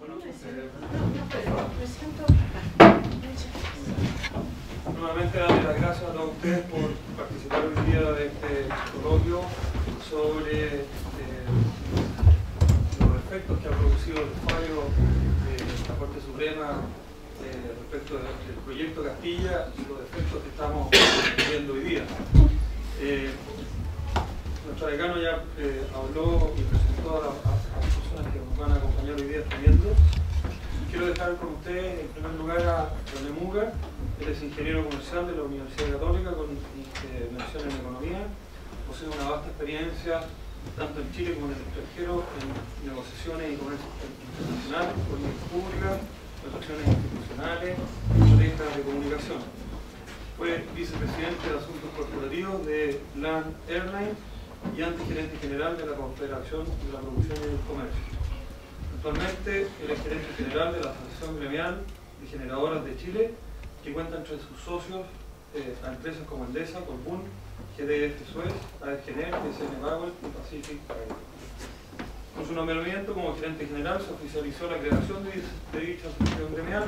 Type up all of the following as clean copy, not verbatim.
Bueno, nuevamente darle las gracias a todos ustedes por participar hoy día de este coloquio sobre los efectos que ha producido el fallo de la Corte Suprema respecto del proyecto Castilla y los efectos que estamos viendo hoy día. Nuestro decano ya habló y presentó a las personas que nos van a acompañar hoy día estudiando. Quiero dejar con ustedes en primer lugar a René Muga. Él es ingeniero comercial de la Universidad Católica con mención en economía. Posee una vasta experiencia tanto en Chile como en el extranjero en negociaciones y comercio internacional, políticas públicas, relaciones institucionales y políticas de comunicación. Fue vicepresidente de Asuntos Corporativos de LAN Airlines y antes gerente general de la Confederación de la Producción y el Comercio. Actualmente él es gerente general de la Asociación Gremial de Generadoras de Chile, que cuenta entre sus socios a empresas como Endesa, Colbún, GDF Suez, AESGener, SN Power y Pacific Air. Con su nombramiento como gerente general se oficializó la creación de dicha asociación gremial,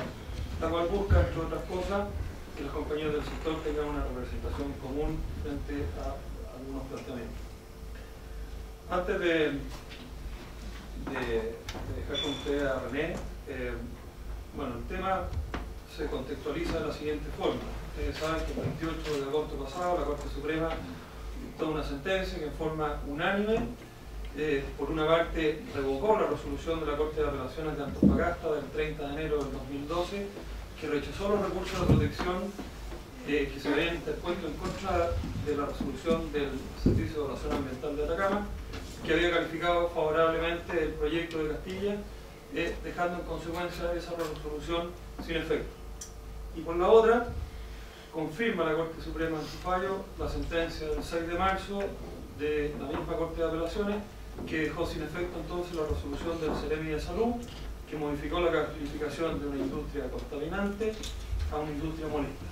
la cual busca, entre otras cosas, que los compañeros del sector tengan una representación común frente a algunos planteamientos. Antes de dejar con usted a René, bueno, el tema se contextualiza de la siguiente forma. Ustedes saben que el 28 de agosto pasado la Corte Suprema dictó una sentencia que en forma unánime, por una parte, revocó la resolución de la Corte de Apelaciones de Antofagasta del 30 de enero del 2012, que rechazó los recursos de protección que se habían interpuesto en contra de la resolución del Servicio de Evaluación Ambiental de Atacama, que había calificado favorablemente el proyecto de Castilla, dejando en consecuencia esa resolución sin efecto. Y por la otra, confirma la Corte Suprema en su fallo la sentencia del 6 de marzo de la misma Corte de Apelaciones, que dejó sin efecto entonces la resolución del Ceremi de Salud, que modificó la calificación de una industria contaminante a una industria molesta.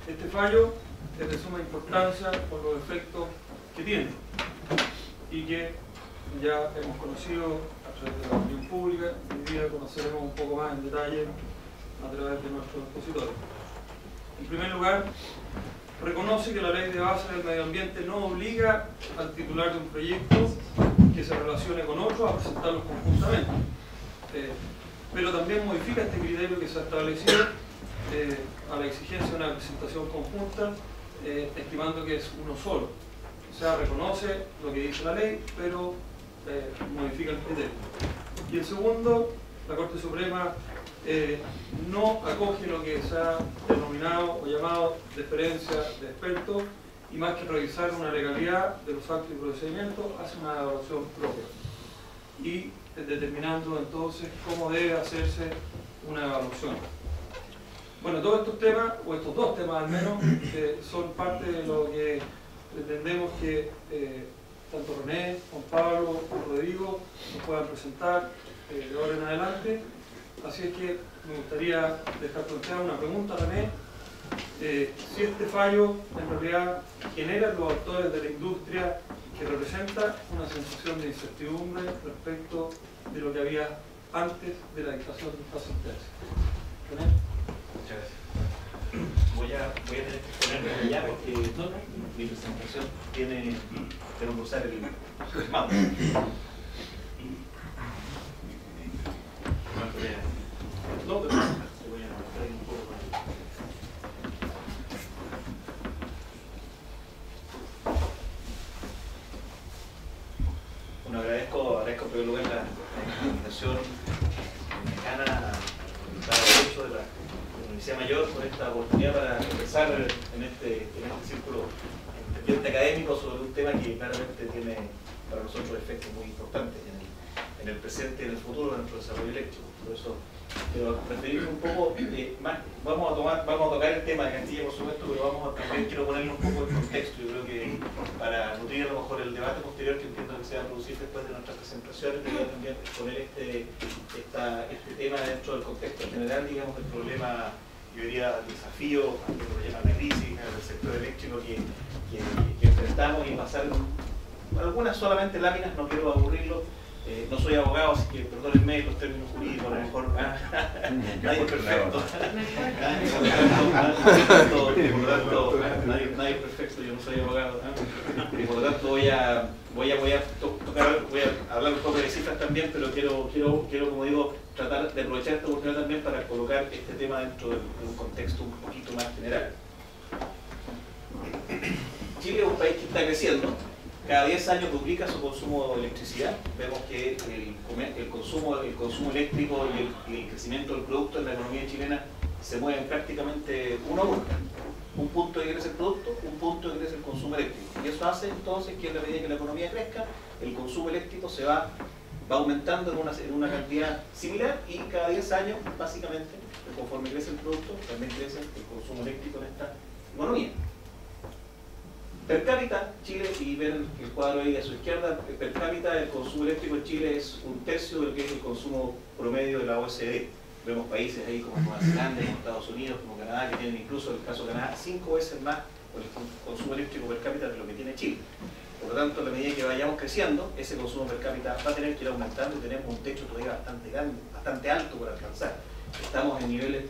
Este fallo es de suma importancia por los efectos que tiene y que ya hemos conocido a través de la opinión pública. Hoy día conoceremos un poco más en detalle a través de nuestros expositores. En primer lugar, reconoce que la Ley de Base del Medio Ambiente no obliga al titular de un proyecto que se relacione con otro a presentarlos conjuntamente, pero también modifica este criterio que se ha establecido a la exigencia de una presentación conjunta, estimando que es uno solo. O sea, reconoce lo que dice la ley, pero modifica el criterio. Y el segundo, la Corte Suprema no acoge lo que se ha denominado o llamado deferencia de expertos, y más que revisar una legalidad de los actos y procedimientos, hace una evaluación propia. Y determinando entonces cómo debe hacerse una evaluación. Bueno, todos estos temas, o estos dos temas al menos, son parte de lo que pretendemos que tanto René, Juan Pablo y Rodrigo nos puedan presentar de ahora en adelante. Así es que me gustaría dejar planteada una pregunta, René. Si este fallo en realidad genera en los actores de la industria que representa una sensación de incertidumbre respecto de lo que había antes de la dictación de esta sentencia. ¿René? Muchas gracias. Voy a tener que ponerme allá porque mi presentación tengo que usar el mouse. No, pero te voy a mostrar un poco más. Bueno, agradezco en primer lugar la invitación mexicana al derecho de la Universidad Mayor por esta oportunidad para conversar en este círculo ambiente académico sobre un tema que claramente tiene para nosotros efectos muy importantes en el presente y en el futuro de nuestro desarrollo eléctrico. Por eso quiero referirme un poco más. Vamos a tocar el tema de Castilla, por supuesto, pero también quiero ponerle un poco el contexto. Yo creo que para nutrir a lo mejor el debate posterior que entiendo que se va a producir después de nuestras presentaciones, debería también poner este tema dentro del contexto general, digamos, del problema, yo diría, desafío, el problema de crisis del sector eléctrico que enfrentamos, y pasar algunas solamente láminas, no quiero aburrirlo, No soy abogado, así que perdónenme los términos jurídicos, a lo mejor nadie es perfecto. Nadie es perfecto, yo no soy abogado. Y por lo tanto voy a hablar un poco de cifras también, pero quiero, como digo, tratar de aprovechar esta oportunidad también para colocar este tema dentro de un contexto un poquito más general. Chile es un país que está creciendo. Cada 10 años duplica su consumo de electricidad. Vemos que el consumo eléctrico y el crecimiento del producto en la economía chilena se mueven prácticamente uno a uno. Un punto que crece el producto, un punto que crece el consumo eléctrico. Y eso hace entonces que a la medida que la economía crezca, el consumo eléctrico se va aumentando en una cantidad similar, y cada 10 años, básicamente, conforme crece el producto, también crece el consumo eléctrico en esta economía. Per cápita, Chile, y ven el cuadro ahí a su izquierda, per cápita el consumo eléctrico en Chile es un tercio de lo que es el consumo promedio de la OECD. Vemos países ahí como Nueva Zelanda, como Estados Unidos, como Canadá, que tienen incluso, en el caso de Canadá, 5 veces más por el consumo eléctrico per cápita de lo que tiene Chile. Por lo tanto, a la medida que vayamos creciendo, ese consumo per cápita va a tener que ir aumentando, y tenemos un techo todavía bastante grande, bastante alto por alcanzar. Estamos en niveles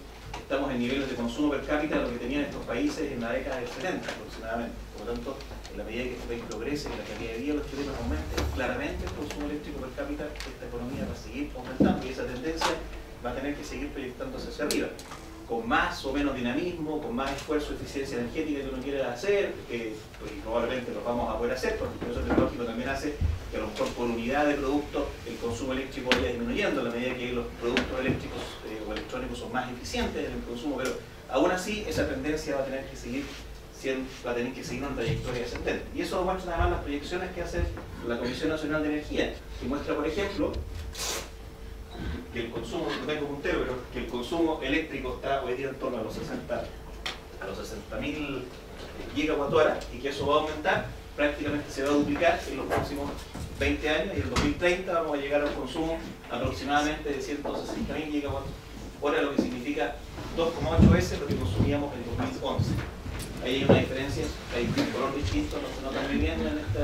de consumo per cápita de lo que tenían estos países en la década del 70 aproximadamente. Por lo tanto, en la medida que este país progrese y la calidad de vida de los chilenos aumente, claramente el consumo eléctrico per cápita de esta economía va a seguir aumentando, y esa tendencia va a tener que seguir proyectándose hacia arriba, con más o menos dinamismo, con más esfuerzo de eficiencia energética que uno quiera hacer, y probablemente lo vamos a poder hacer, porque el proceso tecnológico también hace que a lo mejor por unidad de producto el consumo eléctrico vaya disminuyendo a la medida que los productos eléctricos o electrónicos son más eficientes en el consumo, pero aún así esa tendencia va a tener que seguir una trayectoria ascendente. Y eso lo muestran además las proyecciones que hace la Comisión Nacional de Energía, que muestra, por ejemplo, que el consumo, no tengo puntero, pero que el consumo eléctrico está hoy día en torno a los 60.000 gigawatts, y que eso va a aumentar, prácticamente se va a duplicar en los próximos 20 años, y en 2030 vamos a llegar a un consumo aproximadamente de 160.000 gigawatts hora, lo que significa 2,8 veces lo que consumíamos en 2011. Ahí hay una diferencia, hay un color distinto, no se nota muy bien en esta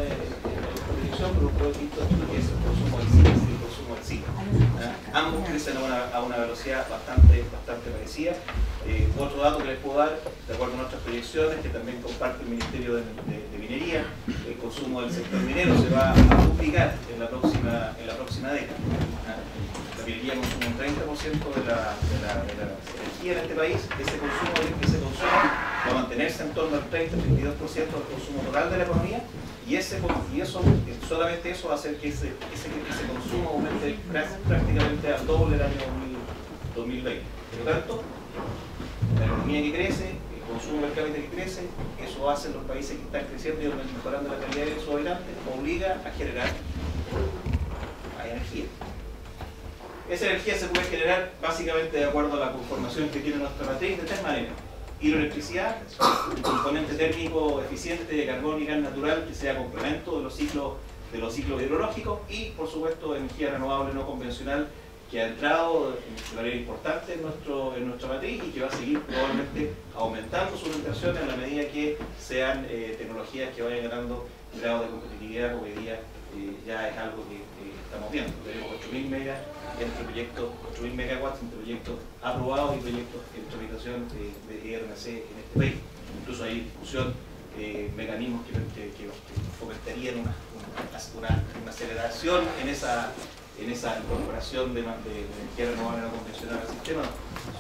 proyección, pero un color distinto es lo que es el consumo del cine y el consumo del cine. Ambos crecen a una velocidad bastante parecida. Otro dato que les puedo dar, de acuerdo a nuestras proyecciones, que también comparte el Ministerio de Minería, el consumo del sector minero se va a duplicar en la próxima década. La minería consume un 30% de la energía en este país. Ese consumo va a mantenerse en torno al 30-32% del consumo total de la economía, y solamente eso va a hacer que ese consumo aumente prácticamente al doble del año 2020. Por lo tanto, la economía que crece, el consumo per cápita que crece, eso hace en los países que están creciendo y mejorando la calidad de sus habitantes, obliga a generar energía. Esa energía se puede generar básicamente de acuerdo a la conformación que tiene nuestra matriz de tres maneras: hidroelectricidad, un componente térmico eficiente de carbón y gas natural que sea complemento de los ciclos hidrológicos, y por supuesto energía renovable no convencional, que ha entrado de manera importante en nuestra matriz, y que va a seguir probablemente aumentando su penetración en la medida que sean tecnologías que vayan ganando grado de competitividad, como hoy día ya es algo que estamos viendo. Tenemos 8.000 megawatts entre proyectos aprobados y proyectos en tramitación de ERNC en este país. Incluso hay discusión de mecanismos que fomentarían una aceleración en esa incorporación de energía renovable no convencional al sistema,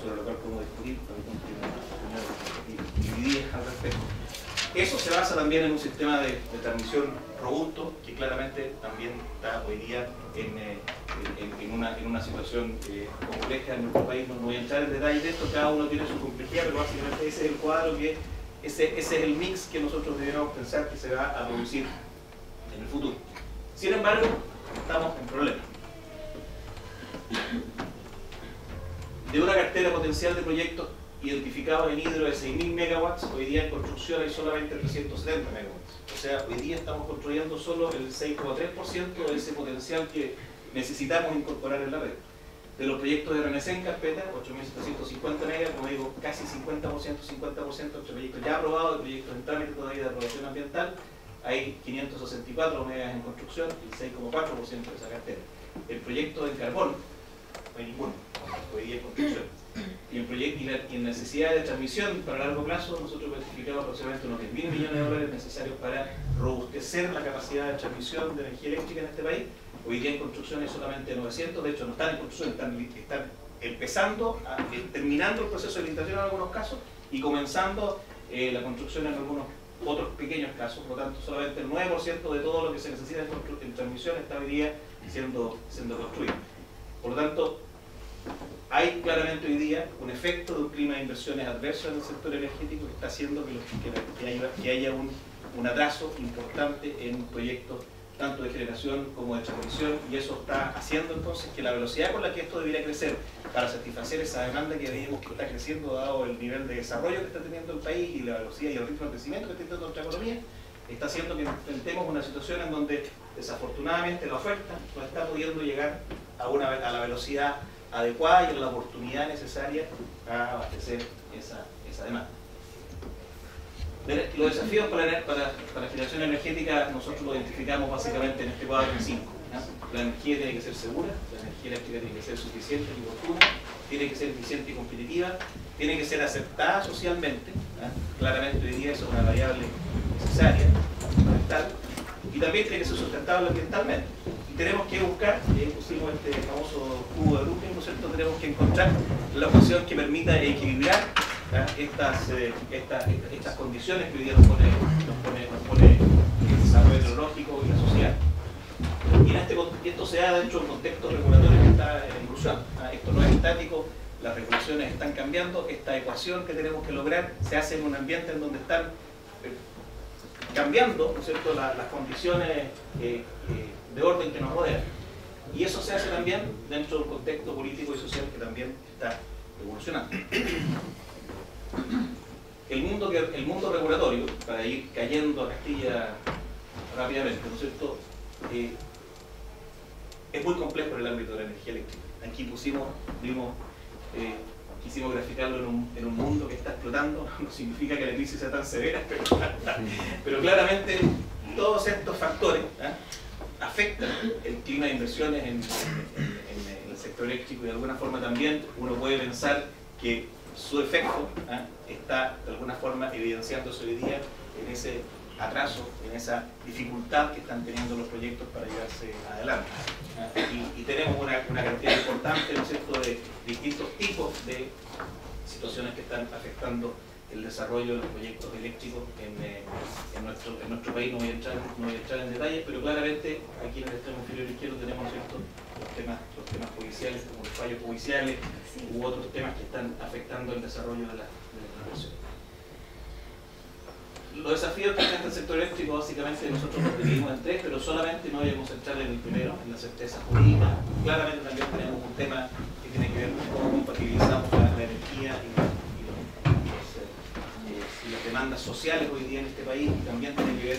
sobre lo cual podemos discutir, divididas al respecto. Eso se basa también en un sistema de transmisión robusto, que claramente también está hoy día en una situación compleja en nuestro país. No voy a entrar en detalle de esto, cada uno tiene su complejidad, pero básicamente ese es el cuadro, ese es el mix que nosotros deberíamos pensar que se va a producir en el futuro. Sin embargo, estamos en problemas. De una cartera potencial de proyectos identificados en hidro de 6.000 megawatts, hoy día en construcción hay solamente 370 megawatts. O sea, hoy día estamos construyendo solo el 6,3% de ese potencial que necesitamos incorporar en la red. De los proyectos de RNC en carpeta, 8.750 megas, como digo, casi 50% entre proyectos ya aprobados y proyectos en trámite todavía de aprobación ambiental, hay 564 megas en construcción, el 6,4% de esa cartera. el proyecto en carbón, no hay ninguno, hoy día es construcción. Y en necesidad de transmisión para largo plazo, nosotros hemos identificado aproximadamente unos 10.000 millones de dólares necesarios para robustecer la capacidad de transmisión de energía eléctrica en este país. Hoy día en construcción es solamente 900, de hecho no están en construcción, están empezando, terminando el proceso de licitación en algunos casos y comenzando la construcción en algunos otros pequeños casos. Por lo tanto, solamente el 9% de todo lo que se necesita en transmisión está hoy día siendo construido. Por lo tanto, hay claramente hoy día un efecto de un clima de inversiones adverso en el sector energético que está haciendo que haya un atraso importante en proyectos tanto de generación como de transmisión, y eso está haciendo entonces que la velocidad con la que esto debería crecer para satisfacer esa demanda que veíamos que está creciendo dado el nivel de desarrollo que está teniendo el país y la velocidad y el ritmo de crecimiento que está teniendo nuestra economía, está haciendo que enfrentemos una situación en donde desafortunadamente la oferta no está pudiendo llegar a la velocidad adecuada y a la oportunidad necesaria para abastecer esa demanda. Los desafíos para la generación energética nosotros los identificamos básicamente en este cuadro en 5. La energía tiene que ser segura, la energía eléctrica tiene que ser suficiente y oportuna, tiene que ser eficiente y competitiva, tiene que ser aceptada socialmente, claramente hoy día eso es una variable necesaria, fundamental, y también tiene que ser sustentable ambientalmente. Y tenemos que buscar, pusimos este famoso cubo de Rubik, ¿no es cierto? Tenemos que encontrar la ecuación que permita equilibrar estas condiciones que hoy día nos pone el desarrollo tecnológico y la sociedad. Y esto se da dentro de un contexto regulatorio que está en evolución. Esto no es estático, las regulaciones están cambiando, esta ecuación que tenemos que lograr se hace en un ambiente en donde están cambiando, ¿no es cierto?, las condiciones de orden que nos rodean. Y eso se hace también dentro de un contexto político y social que también está evolucionando. El mundo regulatorio, para ir cayendo a Castilla rápidamente, ¿no es cierto?, es muy complejo en el ámbito de la energía eléctrica. Aquí quisimos graficarlo en un mundo que está explotando. No significa que la crisis sea tan severa, pero claramente todos estos factores afectan el clima de inversiones en el sector eléctrico, y de alguna forma también uno puede pensar que su efecto está de alguna forma evidenciándose hoy día en ese atraso, en esa dificultad que están teniendo los proyectos para llevarse adelante. Y tenemos una cantidad importante, ¿no es cierto?, de distintos tipos de situaciones que están afectando el desarrollo de los proyectos eléctricos en nuestro país. No voy a entrar en detalles, pero claramente aquí en el extremo inferior izquierdo tenemos, ¿no es cierto?, los temas judiciales, como los fallos judiciales u otros temas que están afectando el desarrollo de la inversión. Los desafíos que enfrenta el sector eléctrico básicamente nosotros los dividimos en 3, pero solamente no vamos a entrar en el primero, en la certeza jurídica. Claramente también tenemos un tema que tiene que ver con cómo compatibilizamos la energía y las demandas sociales hoy día en este país, y también tiene que ver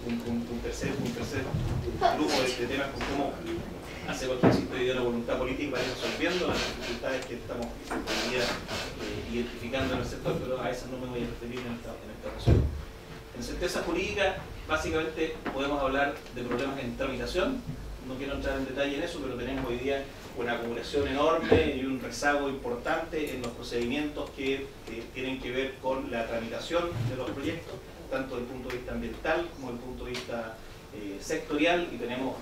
un tercer grupo de temas con cómo hacemos que existe hoy día una voluntad política para ir resolviendo las dificultades que estamos hoy día identificando en el sector, pero a esas no me voy a referir en esta ocasión. En certeza jurídica, básicamente podemos hablar de problemas en tramitación. No quiero entrar en detalle en eso, pero tenemos hoy día una acumulación enorme y un rezago importante en los procedimientos que tienen que ver con la tramitación de los proyectos, tanto desde el punto de vista ambiental como desde el punto de vista sectorial, y tenemos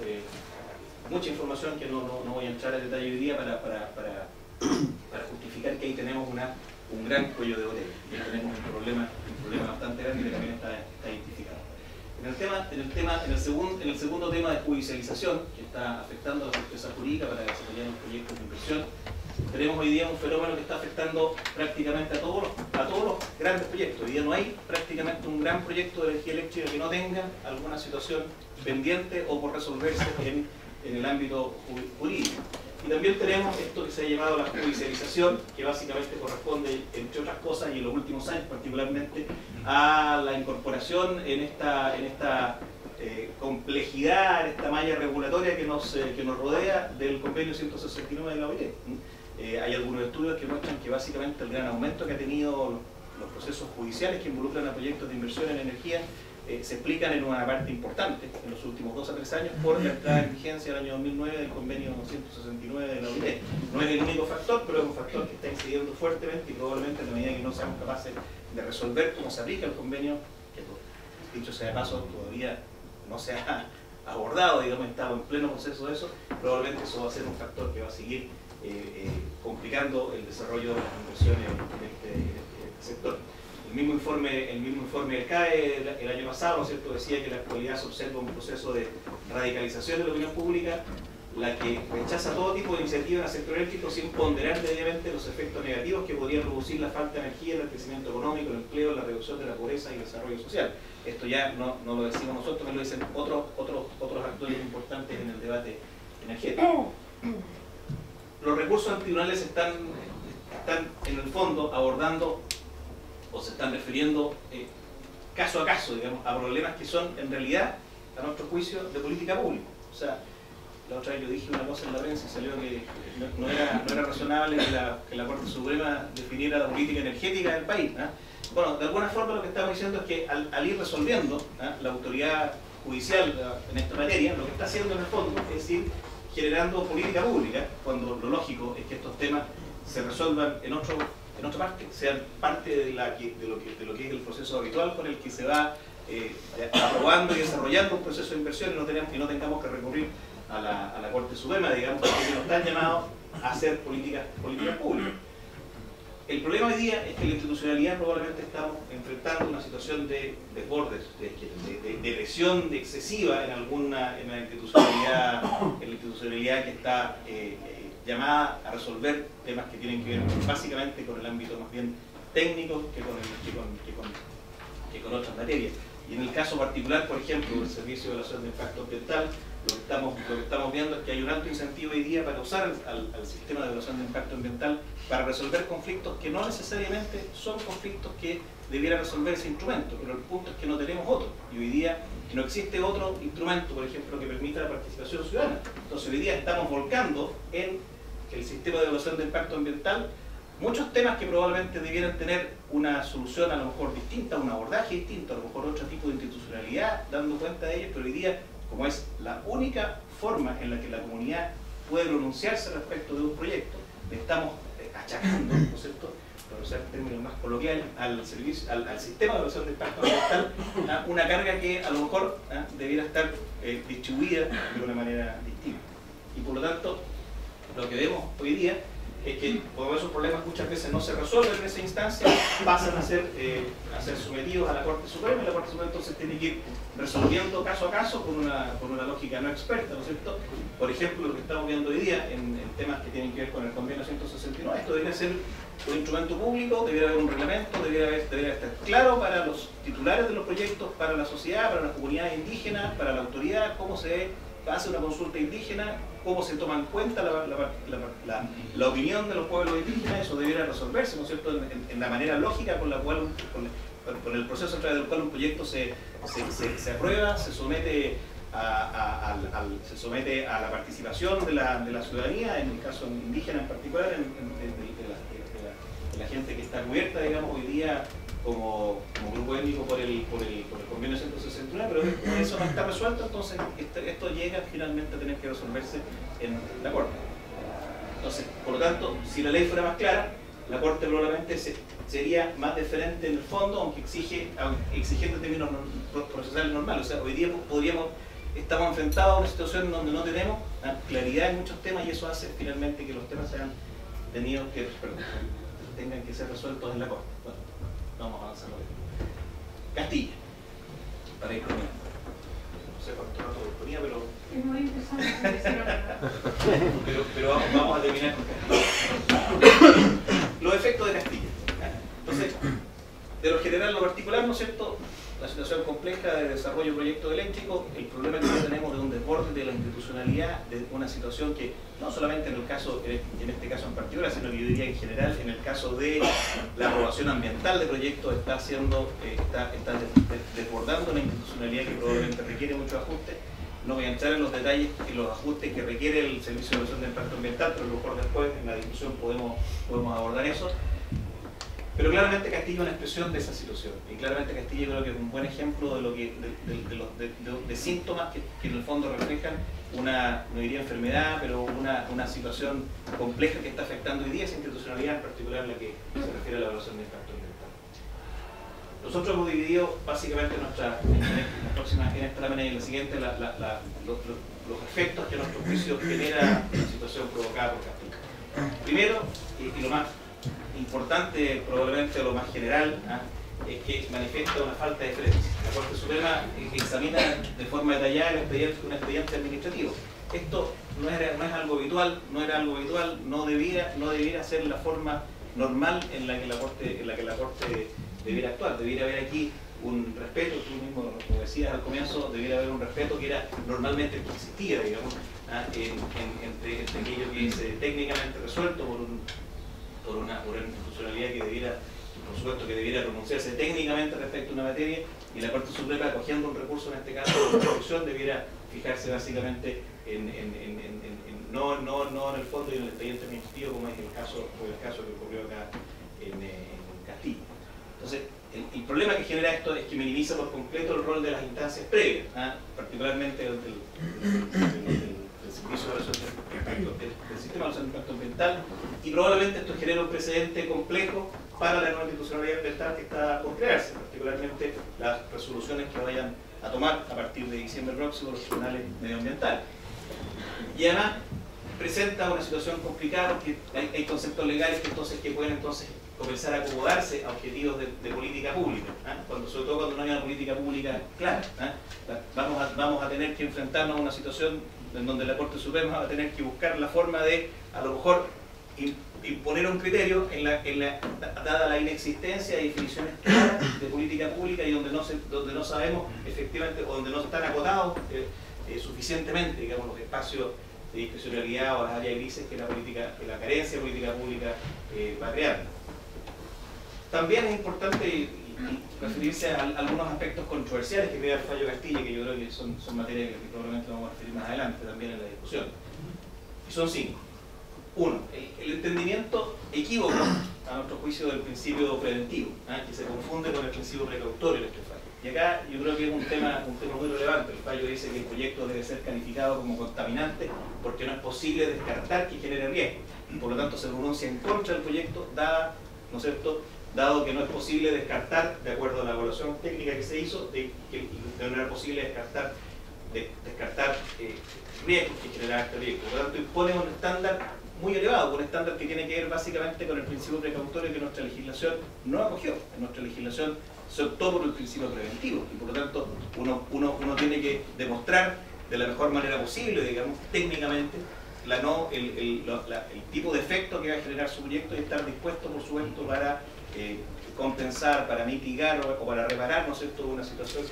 mucha información que no voy a entrar en detalle hoy día para justificar que ahí tenemos un gran cuello de botella. Ya tenemos un problema bastante grande que también está identificado. En el segundo tema de judicialización, que está afectando a la certeza jurídica para desarrollar los proyectos de inversión, tenemos hoy día un fenómeno que está afectando prácticamente a todos los grandes proyectos. Hoy día no hay prácticamente un gran proyecto de energía eléctrica que no tenga alguna situación pendiente o por resolverse en el ámbito jurídico. Y también tenemos esto que se ha llamado la judicialización, que básicamente corresponde, entre otras cosas, y en los últimos años particularmente, a la incorporación en esta complejidad, en esta malla regulatoria que nos rodea del convenio 169 de la OIT. Hay algunos estudios que muestran que básicamente el gran aumento que ha tenido los procesos judiciales que involucran a proyectos de inversión en energía se explican en una parte importante, en los últimos 2 a 3 años, por la entrada en vigencia del año 2009 del convenio 169 de la OIT. No es el único factor, pero es un factor que está incidiendo fuertemente y probablemente en la medida que no seamos capaces de resolver cómo se aplica el convenio, que dicho sea de paso, todavía no se ha abordado, digamos, estado en pleno proceso de eso, probablemente eso va a ser un factor que va a seguir complicando el desarrollo de las inversiones en este sector. El mismo informe del CAE el año pasado, ¿no es cierto?, decía que en la actualidad se observa un proceso de radicalización de la opinión pública, la que rechaza todo tipo de iniciativa en el sector eléctrico sin ponderar debidamente los efectos negativos que podría producir la falta de energía, el crecimiento económico, el empleo, la reducción de la pobreza y el desarrollo social. Esto ya no lo decimos nosotros, lo dicen otros actores importantes en el debate energético. Los recursos antitribunales están en el fondo abordando o se están refiriendo caso a caso, digamos, a problemas que son en realidad, a nuestro juicio, de política pública. O sea, la otra vez yo dije una cosa en la prensa y salió que no era razonable que la Corte Suprema definiera la política energética del país, ¿eh? Bueno, de alguna forma lo que estamos diciendo es que al ir resolviendo la autoridad judicial en esta materia, lo que está haciendo en el fondo es ir generando política pública, cuando lo lógico es que estos temas se resuelvan en otra parte, sean parte de lo que es el proceso habitual con el que se va aprobando y desarrollando un proceso de inversión y no tengamos que recurrir a la Corte Suprema, digamos, porque no están llamados a hacer políticas públicas. El problema hoy día es que la institucionalidad probablemente estamos enfrentando una situación de desbordes, de presión excesiva en la institucionalidad que está llamada a resolver temas que tienen que ver básicamente con el ámbito más bien técnico que con otras materias. Y en el caso particular, por ejemplo, del Servicio de Evaluación de Impacto Ambiental, lo que estamos viendo es que hay un alto incentivo hoy día para usar al sistema de evaluación de impacto ambiental para resolver conflictos que no necesariamente son conflictos que debiera resolver ese instrumento, pero el punto es que no tenemos otro. Y hoy día no existe otro instrumento, por ejemplo, que permita la participación ciudadana. Entonces hoy día estamos volcando en el sistema de evaluación de impacto ambiental muchos temas que probablemente debieran tener una solución a lo mejor distinta, un abordaje distinto, a lo mejor otro tipo de institucionalidad, dando cuenta de ellos, pero hoy día, como es la única forma en la que la comunidad puede pronunciarse respecto de un proyecto, le estamos achacando, ¿no es cierto?, para usar términos más coloquiales, al sistema de evaluación de impacto ambiental una carga que a lo mejor debiera estar distribuida de una manera distinta. Y por lo tanto, lo que vemos hoy día es que como esos problemas muchas veces no se resuelven en esa instancia, pasan a ser sometidos a la Corte Suprema, y la Corte Suprema entonces tiene que ir resolviendo caso a caso con una lógica no experta, ¿no es cierto? Por ejemplo, lo que estamos viendo hoy día en temas que tienen que ver con el convenio 169, esto debería ser un instrumento público, debería haber un reglamento, debería estar claro para los titulares de los proyectos, para la sociedad, para las comunidades indígenas, para la autoridad, cómo se hace una consulta indígena, cómo se toma en cuenta la opinión de los pueblos indígenas. Eso debiera resolverse, ¿no es cierto?, en la manera lógica con la cual, con el proceso a través del cual un proyecto se aprueba, se somete a la participación de la ciudadanía, en el caso indígena en particular, de la gente que está cubierta, digamos, hoy día como grupo étnico por el convenio 169, pero eso no está resuelto, entonces esto llega finalmente a tener que resolverse en la Corte. Entonces, por lo tanto, si la ley fuera más clara, la Corte probablemente sería más diferente en el fondo, aunque exigente en términos procesales normales. O sea, hoy día estamos enfrentados a una situación donde no tenemos claridad en muchos temas, y eso hace finalmente que los temas tengan que ser resueltos en la Corte. Bueno, vamos a avanzar. Castilla, para ir comiendo. No sé cuánto rato ponía, pero... Es muy interesante. pero vamos a terminar con Castilla. Los efectos de Castilla. Entonces, de lo general a lo particular, ¿no es cierto?, la situación compleja de desarrollo de proyectos eléctricos, el problema que tenemos de un desborde de la institucionalidad, de una situación que no solamente en este caso en particular, sino que yo diría en general, en el caso de la aprobación ambiental de proyectos, está desbordando una institucionalidad que probablemente requiere mucho ajuste. No voy a entrar en los detalles y los ajustes que requiere el Servicio de Evaluación de Impacto Ambiental, pero a lo mejor después en la discusión podemos abordar eso. Pero claramente Castilla es una expresión de esa situación, y claramente Castilla creo que es un buen ejemplo de lo que de síntomas que en el fondo reflejan una, no diría enfermedad, pero una situación compleja que está afectando hoy día esa institucionalidad, en particular la que se refiere a la evaluación de impacto ambiental. Nosotros hemos dividido básicamente en esta lámina y en la siguiente los efectos que a nuestro juicio genera la situación provocada por Castilla. Primero, y lo más importante, probablemente lo más general, es que manifiesta una falta de diferencia. La Corte Suprema examina de forma detallada un expediente administrativo. Esto no es algo habitual, no debiera ser la forma normal en la que la Corte debiera actuar. Debiera haber aquí un respeto, tú mismo como decías al comienzo, debiera haber un respeto que era normalmente que existía, digamos, entre aquello que es técnicamente resuelto por una institucionalidad que debiera, por supuesto, que debiera pronunciarse técnicamente respecto a una materia, y la Corte Suprema, acogiendo un recurso, en este caso de resolución, debiera fijarse básicamente no en el fondo y en el expediente administrativo, como es el caso que ocurrió acá en Castilla. Entonces, el problema que genera esto es que minimiza por completo el rol de las instancias previas, particularmente del servicio del sistema de impacto ambiental, y probablemente esto genera un precedente complejo para la nueva institucionalidad ambiental que está por crearse, particularmente las resoluciones que vayan a tomar a partir de diciembre próximo los tribunales medioambientales. Y además presenta una situación complicada porque hay conceptos legales que pueden comenzar a acomodarse a objetivos de política pública, sobre todo cuando no hay una política pública clara. Vamos a tener que enfrentarnos a una situación en donde la Corte Suprema va a tener que buscar la forma de, a lo mejor, imponer un criterio dada la inexistencia de definiciones claras de política pública y donde no sabemos efectivamente, o donde no están acotados suficientemente, digamos, los espacios de discrecionalidad o las áreas grises que la carencia de política pública va a crear. También es importante referirse a algunos aspectos controversiales que crea el fallo Castilla, que yo creo que son materias que probablemente vamos a referir más adelante también en la discusión. Y son 5. 1. El entendimiento equívoco, a nuestro juicio, del principio preventivo, que se confunde con el principio precautorio de este fallo. Y acá yo creo que es un tema muy relevante. El fallo dice que el proyecto debe ser calificado como contaminante porque no es posible descartar que genere riesgo. Y por lo tanto se pronuncia en contra del proyecto, ¿no es cierto?, dado que no es posible descartar, de acuerdo a la evaluación técnica que se hizo, que no era posible descartar riesgos que generaba este riesgo. Por lo tanto, impone un estándar muy elevado, un estándar que tiene que ver básicamente con el principio precautorio que nuestra legislación no acogió. En nuestra legislación se optó por el principio preventivo y por lo tanto uno tiene que demostrar de la mejor manera posible, digamos, técnicamente, el tipo de efecto que va a generar su proyecto y estar dispuesto, por supuesto, para compensar, para mitigar o para reparar, ¿no es cierto?, una situación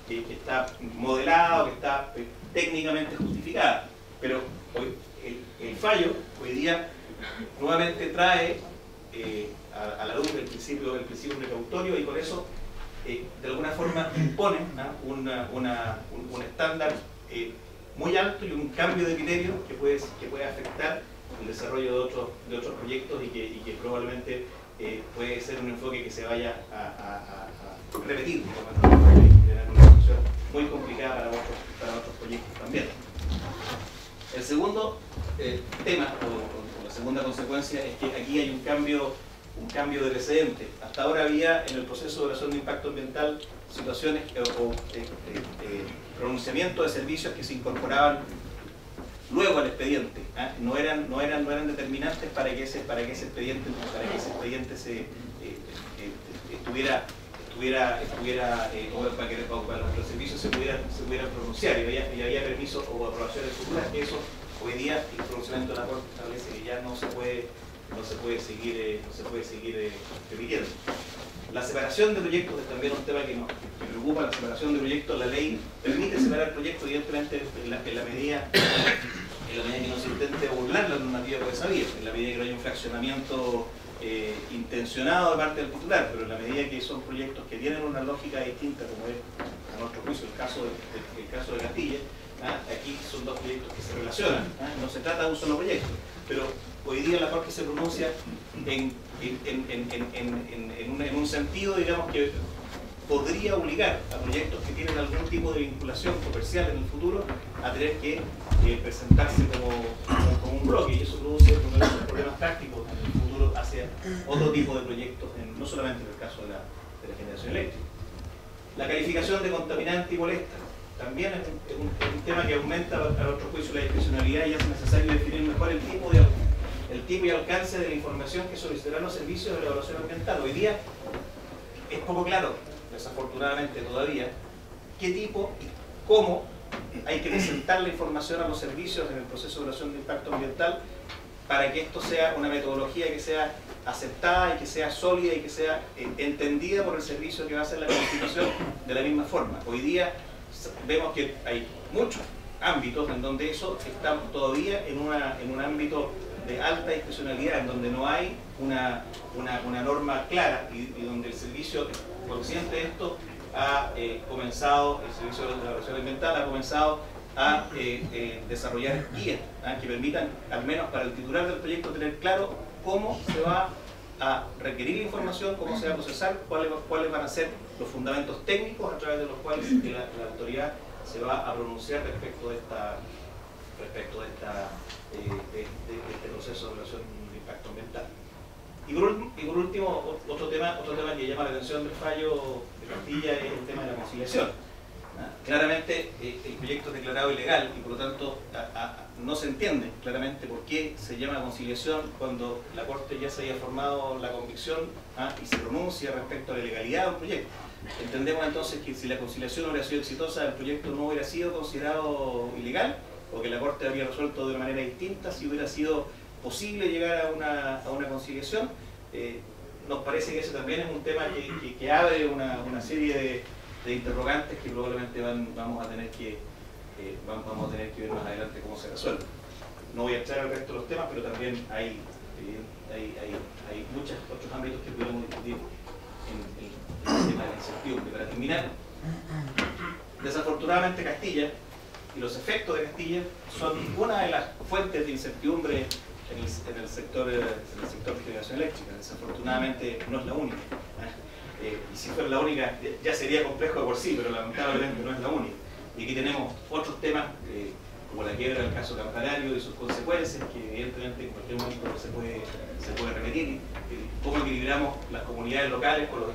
que está modelada o que está técnicamente justificada. Pero hoy, el fallo hoy día nuevamente trae a la luz el principio precautorio y por eso de alguna forma impone un estándar muy alto y un cambio de criterio que puede afectar el desarrollo de otros proyectos y que probablemente puede ser un enfoque que se vaya a repetir, generar una situación muy complicada para otros proyectos también. El segundo tema, o la segunda consecuencia, es que aquí hay un cambio de precedente. Hasta ahora había en el proceso de evaluación de impacto ambiental situaciones o pronunciamientos de servicios que se incorporaban luego al expediente, no eran determinantes para que ese expediente o para que los servicios se pudieran pronunciar y había permisos o aprobaciones futuras, que eso hoy día el pronunciamiento de la Corte establece que ya no se puede seguir repitiendo. La separación de proyectos es también un tema que nos preocupa. La separación de proyectos, la ley permite separar proyectos, evidentemente, en la medida que no se intente burlar la normativa por esa vía, en la medida que no hay un fraccionamiento intencionado de parte del titular, pero en la medida que son proyectos que tienen una lógica distinta, como es, a nuestro juicio, el caso de Castilla, aquí son dos proyectos que se relacionan, no se trata de un solo proyecto, pero hoy día la Corte se pronuncia en un sentido, digamos, que podría obligar a proyectos que tienen algún tipo de vinculación comercial en el futuro a tener que presentarse como un bloque, y eso produce numerosos problemas prácticos en el futuro hacia otro tipo de proyectos, no solamente en el caso de la generación eléctrica. La calificación de contaminante y molesta también es un tema que aumenta a nuestro juicio la discrecionalidad y hace necesario definir mejor el tipo y alcance de la información que solicitarán los servicios de la evaluación ambiental. Hoy día es poco claro, desafortunadamente todavía, qué tipo y cómo hay que presentar la información a los servicios en el proceso de evaluación de impacto ambiental para que esto sea una metodología que sea aceptada y que sea sólida y que sea entendida por el servicio que va a hacer la calificación de la misma forma. Hoy día vemos que hay muchos ámbitos en donde eso está todavía en un ámbito de alta discrecionalidad, en donde no hay una norma clara y donde el servicio, consciente de esto, ha comenzado, el servicio de evaluación ambiental ha comenzado a desarrollar guías que permitan, al menos para el titular del proyecto, tener claro cómo se va a requerir la información, cómo se va a procesar, cuáles van a ser los fundamentos técnicos a través de los cuales la autoridad se va a pronunciar respecto de este proceso de evaluación de impacto ambiental. Y por último, otro tema que llama la atención del fallo de Castilla es el tema de la conciliación. Claramente el proyecto es declarado ilegal y por lo tanto no se entiende claramente por qué se llama conciliación cuando la Corte ya se haya formado la convicción y se pronuncia respecto a la legalidad del proyecto. Entendemos entonces que si la conciliación hubiera sido exitosa, el proyecto no hubiera sido considerado ilegal, o que la Corte habría resuelto de una manera distinta si hubiera sido posible llegar a una conciliación. Nos parece que ese también es un tema que abre una serie de interrogantes que probablemente vamos a tener que ver más adelante cómo se resuelve. No voy a entrar al resto de los temas, pero también hay muchos otros ámbitos que podemos discutir en el tema de la incertidumbre. Para terminar, desafortunadamente Castilla y los efectos de Castilla son una de las fuentes de incertidumbre en el sector de generación eléctrica. Desafortunadamente no es la única. Y si fuera la única ya sería complejo de por sí, pero lamentablemente no es la única. Y aquí tenemos otros temas como la quiebra del caso Campanario y sus consecuencias, que evidentemente en cualquier momento se puede repetir. Cómo equilibramos las comunidades locales con los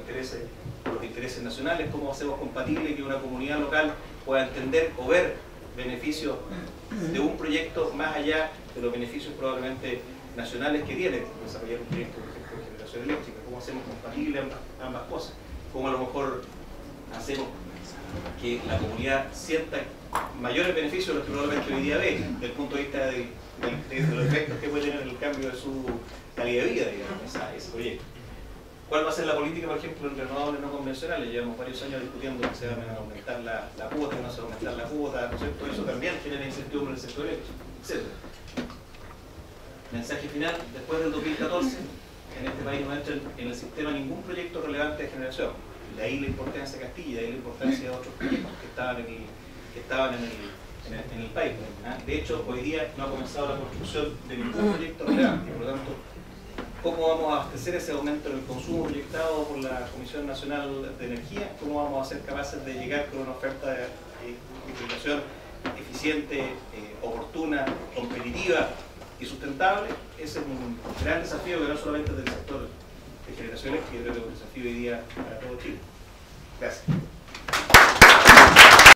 intereses nacionales, cómo hacemos compatible que una comunidad local pueda entender o ver beneficios de un proyecto más allá de los beneficios probablemente nacionales que tiene desarrollar un proyecto de generación eléctrica. Cómo hacemos compatible ambas cosas, cómo a lo mejor hacemos que la comunidad sienta mayores beneficios de los que probablemente hoy día ve, desde el punto de vista de los efectos que puede tener el cambio de su calidad de vida, digamos, ese proyecto. ¿Cuál va a ser la política, por ejemplo, en renovables no convencionales? Llevamos varios años discutiendo que se va a aumentar la cuota, que no se va a aumentar la cuota, ¿no es cierto? Eso también genera incertidumbre en el sector eléctrico, etc. Mensaje final: después del 2014, en este país no entra en el sistema ningún proyecto relevante de generación. De ahí la importancia de Castilla, de ahí la importancia de otros proyectos que estaban en el país. De hecho, hoy día no ha comenzado la construcción de ningún proyecto relevante. Por lo tanto, ¿cómo vamos a abastecer ese aumento en el consumo proyectado por la Comisión Nacional de Energía? ¿Cómo vamos a ser capaces de llegar con una oferta de generación eficiente, oportuna, competitiva y sustentable? Ese es un gran desafío que no solamente es del sector de generación eléctrica, creo que es un desafío hoy día para todo Chile. Gracias.